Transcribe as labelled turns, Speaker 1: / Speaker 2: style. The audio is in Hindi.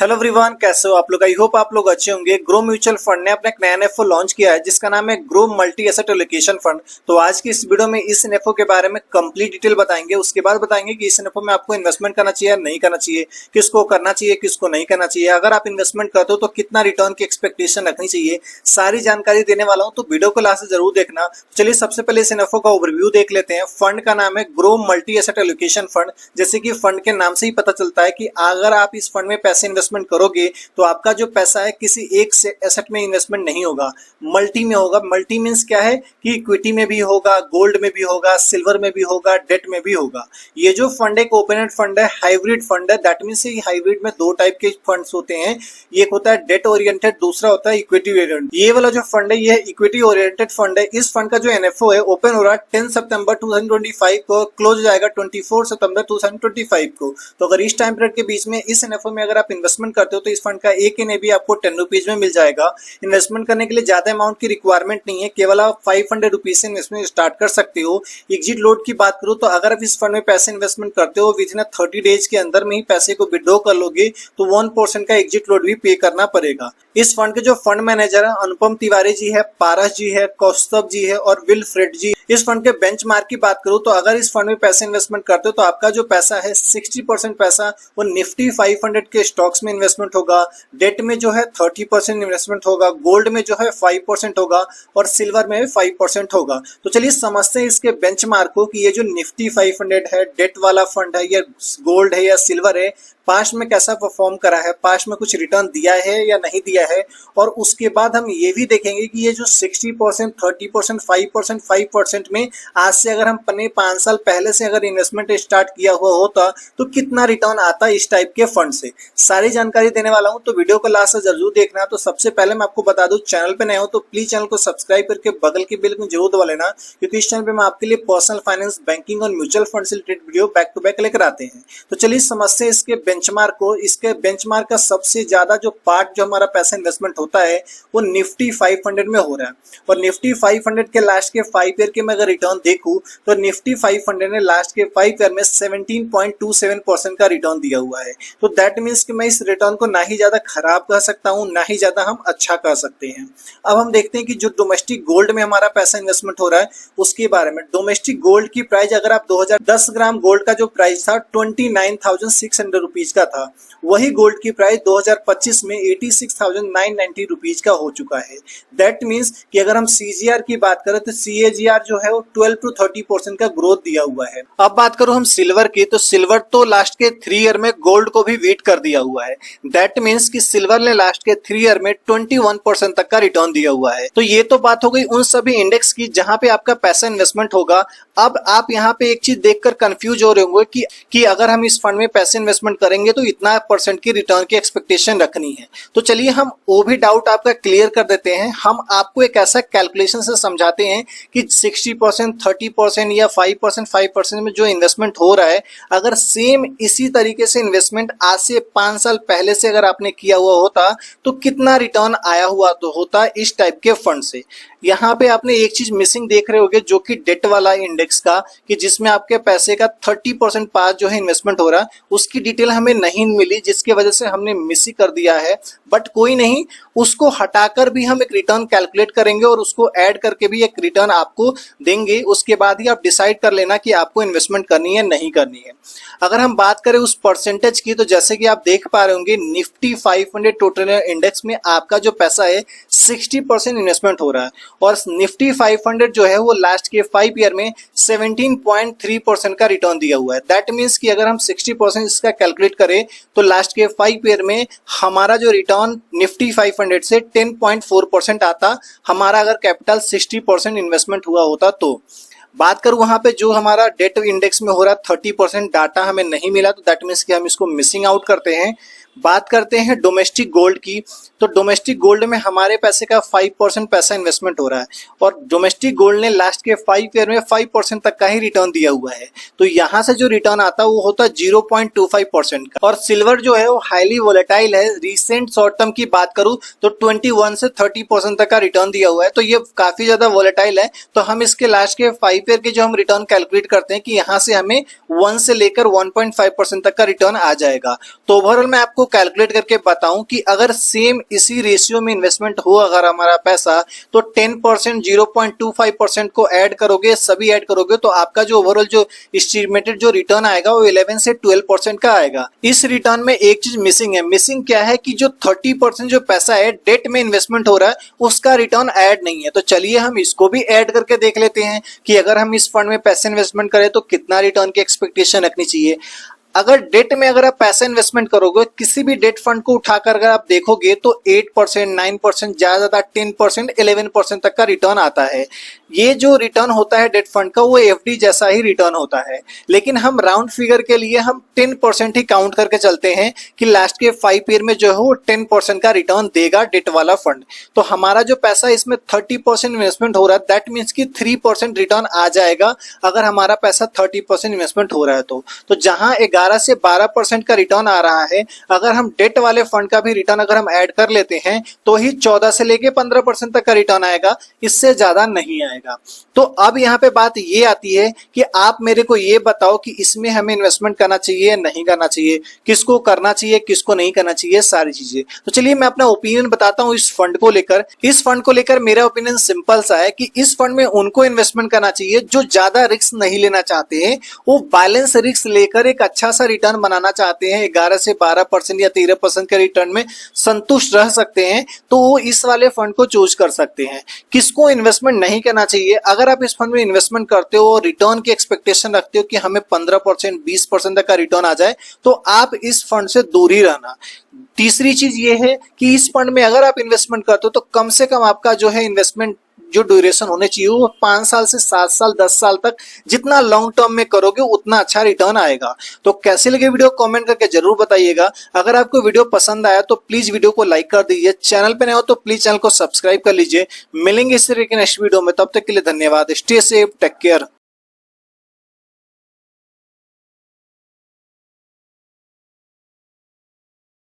Speaker 1: हेलो एवरीवन, कैसे हो आप लोग। आई होप आप लोग अच्छे होंगे। ग्रो म्यूचुअल फंड ने अपना एक नया एनएफओ लॉन्च किया है जिसका नाम है grow multi asset allocation fund. तो आज की इस वीडियो में इस एनएफओ के बारे में कंप्लीट डिटेल बताएंगे। उसके बाद बताएंगे कि इस एनएफओ में आपको इन्वेस्टमेंट करना चाहिए या नहीं करना चाहिए, किसको करना चाहिए किसको नहीं करना चाहिए, अगर आप इन्वेस्टमेंट करते हो तो कितना रिटर्न की एक्सपेक्टेशन रखनी चाहिए। सारी जानकारी देने वाला हूँ, तो वीडियो को लास्ट से जरूर देखना। चलिए सबसे पहले इस एनएफओ का ओवरव्यू देख लेते हैं। फंड का नाम है grow multi asset allocation fund. जैसे कि फंड के नाम से ही पता चलता है कि अगर आप इस फंड में पैसे इन्वेस्टमेंट करोगे तो आपका जो पैसा है किसी एक से एसेट में इन्वेस्टमेंट नहीं होगा, मल्टी में होगा। मल्टी मींस क्या है कि इक्विटी में भी होगा, गोल्ड में भी होगा, सिल्वर में भी होगा, डेट में भी होगा। ये जो फंड है ओपन एंड फंड है, हाइब्रिड फंड है। दैट मींस हाइब्रिड में दो टाइप के फंड्स होते हैं, एक होता है डेट ओरिएंटेड, दूसरा होता है इक्विटी ओरिएंटेड। ये वाला जो फंड है ये इक्विटी ओरिएंटेड फंड है। इस फंड का जो एनएफओ है ओपन हो रहा है 10 सितंबर 2025 को, क्लोज हो जाएगा 24 सितंबर 2025 को। तो अगर इस टाइम पीरियड के बीच में इस एनएफओ में अगर आप इन्वेस्टमेंट करते हो तो इस फंड का एक एनएवी आपको 10 रुपीज में मिल जाएगा। इन्वेस्टमेंट करने के लिए ज्यादा अमाउंट की रिक्वायरमेंट नहीं है, केवल आप 500 रुपीज से इन्वेस्टमेंट स्टार्ट कर सकते हो। एग्जिट लोड की बात करूं तो अगर आप इस फंड में पैसे इन्वेस्टमेंट करते हो विद इन 30 डेज के अंदर में ही पैसे को विड्रॉ कर लोगे तो 1% का एग्जिट लोड भी पे करना पड़ेगा। इस फंड के जो फंड मैनेजर है अनुपम तिवारी जी है, पारस जी है, कौस्तभ जी है और विलफ्रेड जी। इस फंड के बेंचमार्क की बात करूं तो अगर इस फंड में पैसे इन्वेस्टमेंट करते हो तो आपका जो पैसा है 60% पैसा वो निफ्टी 500 के स्टॉक्स में इन्वेस्टमेंट होगा, डेट में जो है 30% इन्वेस्टमेंट होगा, गोल्ड में जो है 5% होगा और सिल्वर में 5% होगा। तो चलिए समझते हैं इसके बेंचमार्क को कि ये जो निफ्टी 500 है, डेट वाला फंड है, या गोल्ड है या सिल्वर है, पास्ट में कैसा परफॉर्म करा है, पास्ट में कुछ रिटर्न दिया है या नहीं दिया है। और उसके बाद हम ये भी देखेंगे कि ये जो 60%, 30%, 5%, 5% में आज से अगर हम 5 साल पहले से अगर इन्वेस्टमेंट स्टार्ट किया हुआ होता तो कितना रिटर्न आता इस टाइप के फंड से। सारी जानकारी देने वाला हूं, तो वीडियो को लास्ट से जरूर देखना। तो सबसे पहले मैं आपको बता दूं, चैनल पे नए हो तो प्लीज चैनल को सब्सक्राइब करके बगल की बेल को जरूर दबा लेना, क्योंकि इस चैनल पे मैं आपके लिए पर्सनल फाइनेंस, बैंकिंग और म्यूचुअल फंड से related video back to back लेकर आते हैं। तो चलिए समझते हैं इसके बेंचमार्क को। इसके बेंचमार्क का सबसे ज्यादा जो पार्ट जो हमारा पैसा इन्वेस्टमेंट होता है वो निफ्टी 500 में हो रहा है। और निफ्टी 500 के लास्ट के 5 ईयर के मैं अगर रिटर्न देखूं तो निफ्टी 500 ने लास्ट के 5 ईयर में 17.27% का रिटर्न दिया हुआ है। तो दैट मीन्स कि मैं इस रिटर्न को ना ही ज्यादा खराब कह सकता हूं ना ही ज्यादा हम अच्छा कह सकते हैं। अब हम देखते हैं कि जो डोमेस्टिक गोल्ड में हमारा पैसा इन्वेस्टमेंट हो रहा है उसके बारे में। डोमेस्टिक गोल्ड की प्राइस अगर आप 2010 ग्राम गोल्ड का जो प्राइस था 29,600 रुपीज का था, वही गोल्ड की प्राइस 2025 में 86,990 रुपीज का हो चुका है। दैट मीन्स कि अगर हम सीजीआर की बात करें तो सीएजीआर जो है वो 12 to 30% का ग्रोथ दिया हुआ है। अब बात करूं हम सिल्वर की, तो सिल्वर तो लास्ट के 3 ईयर में गोल्ड को भी बीट कर दिया हुआ है। दैट मीन्स कि सिल्वर ने लास्ट के 3 ईयर में 21% तक का रिटर्न दिया हुआ है। तो ये तो बात हो गई उन सभी इंडेक्स की जहां पे आपका पैसा इन्वेस्टमेंट होगा। अब आप यहाँ पे एक चीज देखकर कंफ्यूज हो रहे होंगे कि अगर हम इस फंड में पैसे इन्वेस्टमेंट करेंगे तो इतना परसेंट की रिटर्न की एक्सपेक्टेशन रखनी है। तो चलिए हम वो भी डाउट आपका क्लियर कर देते हैं। हम आपको एक ऐसा कैलकुलेशन से समझाते हैं कि 60%, 30% या 5% में जो इन्वेस्टमेंट हो रहा है, अगर सेम इसी तरीके से इन्वेस्टमेंट आज से 5 साल पहले से अगर आपने किया हुआ होता तो कितना रिटर्न आया हुआ तो होता इस टाइप के फंड से। यहाँ पे आपने एक चीज मिसिंग देख रहे होगे जो कि डेट वाला इंडेक्स का, कि जिसमें आपके पैसे का 30% पास जो है इन्वेस्टमेंट हो रहा है, उसकी डिटेल हमें नहीं मिली जिसकी वजह से हमने मिस ही कर दिया है। बट कोई नहीं, उसको हटाकर भी हम एक रिटर्न कैलकुलेट करेंगे और उसको ऐड करके भी एक रिटर्न आपको देंगे। उसके बाद ही आप डिसाइड कर लेना कि आपको इन्वेस्टमेंट करनी है नहीं करनी है। अगर हम बात करें उस परसेंटेज की, तो जैसे कि आप देख पा रहे होंगे निफ्टी 500 टोटल इंडेक्स में आपका जो पैसा है 60% इन्वेस्टमेंट हो रहा है। और निफ्टी 500 जो है वो लास्ट के 5 ईयर में 17.3% का रिटर्न दिया हुआ है। दैट मीन्स कि अगर हम 60% इसका कैलकुलेट करें तो लास्ट के 5 ईयर में हमारा जो रिटर्न निफ्टी 500 से 10.4% आता, हमारा अगर कैपिटल 60% इन्वेस्टमेंट हुआ होता तो। बात करूं वहां पे जो हमारा डेट इंडेक्स में हो रहा 30% डाटा हमें नहीं मिला, तो दैट मीन्स कि हम इसको मिसिंग आउट करते हैं। बात करते हैं डोमेस्टिक गोल्ड की, तो डोमेस्टिक गोल्ड में हमारे पैसे का 5% पैसा इन्वेस्टमेंट हो रहा है और डोमेस्टिक गोल्ड ने लास्ट के 5 ईयर में 5% तक का ही रिटर्न दिया हुआ है। तो यहाँ से जो रिटर्न आता है वो होता है 0.25% का। और सिल्वर जो है वो हाईली वोलेटाइल है। रिसेंट शॉर्ट टर्म की बात करूं तो 21 से 30% तक का रिटर्न दिया हुआ है, तो ये काफी ज्यादा वोलेटाइल है। तो हम इसके लास्ट के 5 ईयर के जो हम रिटर्न कैलकुलेट करते हैं कि यहाँ से हमें 1 से लेकर 1.5% तक का रिटर्न आ जाएगा। तो ओवरऑल मैं आपको आपको कैलकुलेट करके बताऊं कि अगर सेम इसी रेशियो में इन्वेस्टमेंट हो अगर हमारा पैसा, तो 10% 0.25% को ऐड करोगे, सभी ऐड करोगे, तो आपका जो ओवरऑल जो एस्टिमेटेड जो रिटर्न आएगा वो 11 से 12% का आएगा। इस रिटर्न में एक चीज मिसिंग है। मिसिंग क्या है कि जो 30% जो पैसा है डेट में इन्वेस्टमेंट हो रहा है उसका रिटर्न ऐड नहीं है। तो चलिए हम इसको भी ऐड करके देख लेते हैं कि अगर हम इस फंड में पैसे इन्वेस्टमेंट करें तो कितना रिटर्न की एक्सपेक्टेशन रखनी चाहिए। अगर डेट में अगर आप पैसा इन्वेस्टमेंट करोगे, किसी भी डेट फंड को उठाकर अगर आप देखोगे तो 8%, 9%, ज्यादा 10%, 11% तक का रिटर्न आता है। ये जो रिटर्न होता है डेट फंड का वो एफडी जैसा ही रिटर्न होता है, लेकिन हम राउंड फिगर के लिए हम 10% ही काउंट करके चलते हैं कि लास्ट के 5 ईयर में जो है वो 10% का रिटर्न देगा डेट वाला फंड। तो हमारा जो पैसा इसमें 30% इन्वेस्टमेंट हो रहा है, दैट मीन्स कि 3% रिटर्न आ जाएगा अगर हमारा पैसा 30% इन्वेस्टमेंट हो रहा है। तो जहां 11 से 12% का रिटर्न आ रहा है, अगर हम डेट वाले फंड का भी रिटर्न अगर हम ऐड कर लेते हैं तो ही 14 से लेके 15% तक का रिटर्न आएगा, इससे ज्यादा नहीं आएगा। तो अब यहाँ पे बात ये आती है कि आप मेरे को ये बताओ कि इसमें हमें इन्वेस्टमेंट करना चाहिए नहीं करना चाहिए, किसको करना चाहिए किसको नहीं करना चाहिए, सारी चीजें। तो चलिए मैं अपना ओपिनियन बताता हूँ इस फंड को लेकर। इस फंड को लेकर मेरा ओपिनियन सिंपल सा है कि इस फंड में उनको इन्वेस्टमेंट करना चाहिए जो ज्यादा रिस्क नहीं लेना चाहते हैं, वो बैलेंस रिस्क लेकर एक अच्छा सा रिटर्न बनाना चाहते हैं, 11 से 12% या 13% के रिटर्न में संतुष्ट रह सकते हैं, तो वो इस वाले फंड को चूज कर सकते हैं। किसको इन्वेस्टमेंट नहीं करना चाहिए, अगर आप इस फंड में इन्वेस्टमेंट करते हो और रिटर्न की एक्सपेक्टेशन रखते हो कि हमें 15%, 20% तक का रिटर्न आ जाए, तो आप इस फंड से दूर ही रहना। तीसरी चीज ये है कि इस फंड में अगर आप इन्वेस्टमेंट करते हो तो कम से कम आपका जो है इन्वेस्टमेंट जो ड्यूरेशन होने चाहिए वो 5 साल से 7 साल 10 साल तक, जितना लॉन्ग टर्म में करोगे उतना अच्छा रिटर्न आएगा। तो कैसे लगे वीडियो कमेंट करके जरूर बताइएगा। अगर आपको वीडियो पसंद आया तो प्लीज वीडियो को लाइक कर दीजिए, चैनल पे नए हो तो प्लीज चैनल को सब्सक्राइब कर लीजिए। मिलेंगे इस तरह के नेक्स्ट वीडियो में, तब तक के लिए धन्यवाद। Stay safe, take care.